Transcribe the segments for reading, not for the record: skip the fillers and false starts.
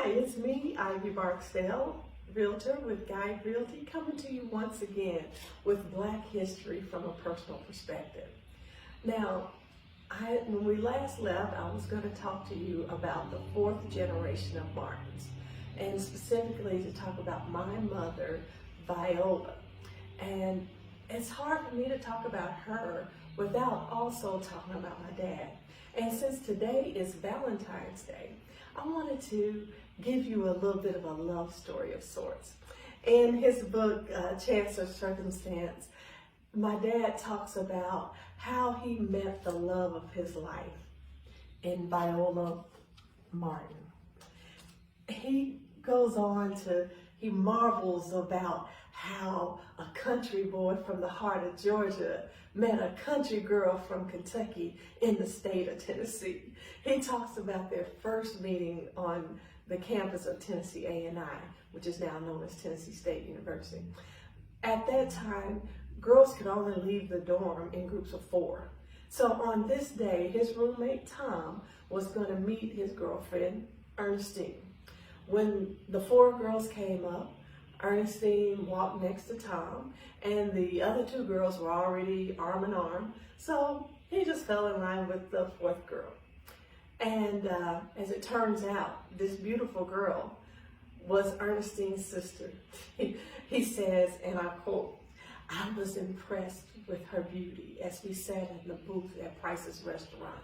it's me, Ivy Barksdale, Realtor with Guide Realty, coming to you once again with Black history from a personal perspective. Now, when we last left, I was going to talk to you about the fourth generation of Martins, and specifically to talk about my mother, VIola. And it's hard for me to talk about her without also talking about my dad. And since today is Valentine's Day, I wanted to give you a little bit of a love story of sorts. In his book, Chance or Circumstance, my dad talks about how he met the love of his life in VIola Martin. He goes on he marvels about how a country boy from the heart of Georgia met a country girl from Kentucky in the state of Tennessee. He talks about their first meeting on the campus of Tennessee A&I, which is now known as Tennessee State University. At that time, girls could only leave the dorm in groups of 4. So on this day, his roommate Tom was going to meet his girlfriend, Ernestine. When the 4 girls came up, Ernestine walked next to Tom, and the other 2 girls were already arm in arm, so he just fell in line with the 4th girl. And as it turns out, this beautiful girl was Ernestine's sister. He says, and I quote, "I was impressed with her beauty as we sat in the booth at Price's restaurant.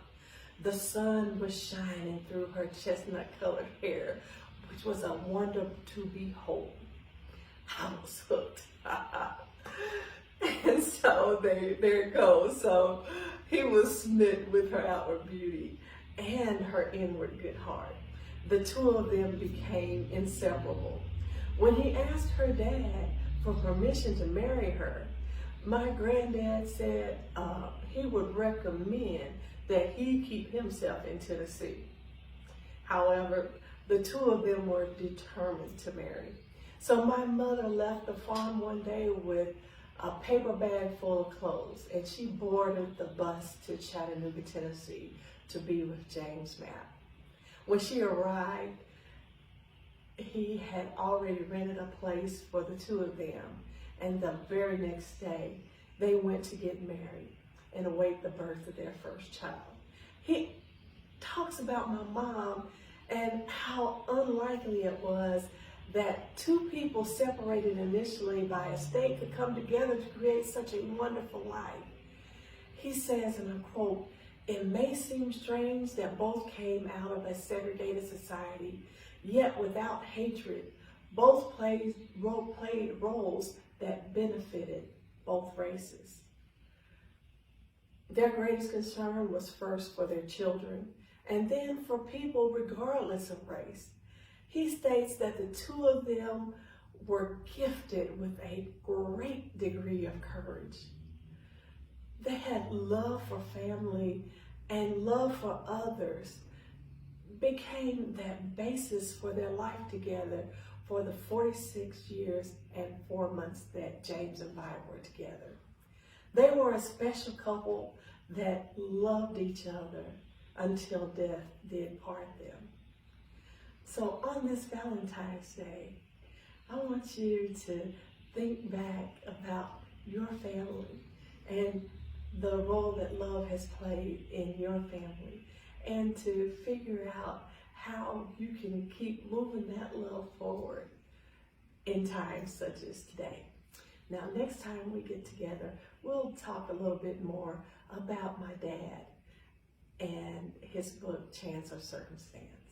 The sun was shining through her chestnut-colored hair, which was a wonder to behold. I was hooked." And so there it goes. So he was smitten with her outward beauty and her inward good heart. The 2 of them became inseparable. When he asked her dad for permission to marry her, my granddad said he would recommend that he keep himself in Tennessee. However, the 2 of them were determined to marry. So my mother left the farm one day with a paper bag full of clothes, and she boarded the bus to Chattanooga, Tennessee to be with James Mapp. When she arrived, he had already rented a place for the 2 of them, and the very next day, they went to get married and await the birth of their first child. He talks about my mom and how unlikely it was that 2 people separated initially by a state could come together to create such a wonderful life. He says, and I quote, "It may seem strange that both came out of a segregated society, yet without hatred, both played roles that benefited both races. Their greatest concern was first for their children, and then for people regardless of race." He states that the 2 of them were gifted with a great degree of courage. They had love for family, and love for others became that basis for their life together for the 46 years and 4 months that James and Vi were together. They were a special couple that loved each other until death did part them. So on this Valentine's Day, I want you to think back about your family and the role that love has played in your family, and to figure out how you can keep moving that love forward in times such as today. Now, next time we get together, we'll talk a little bit more about my dad and his book, Chance or Circumstance.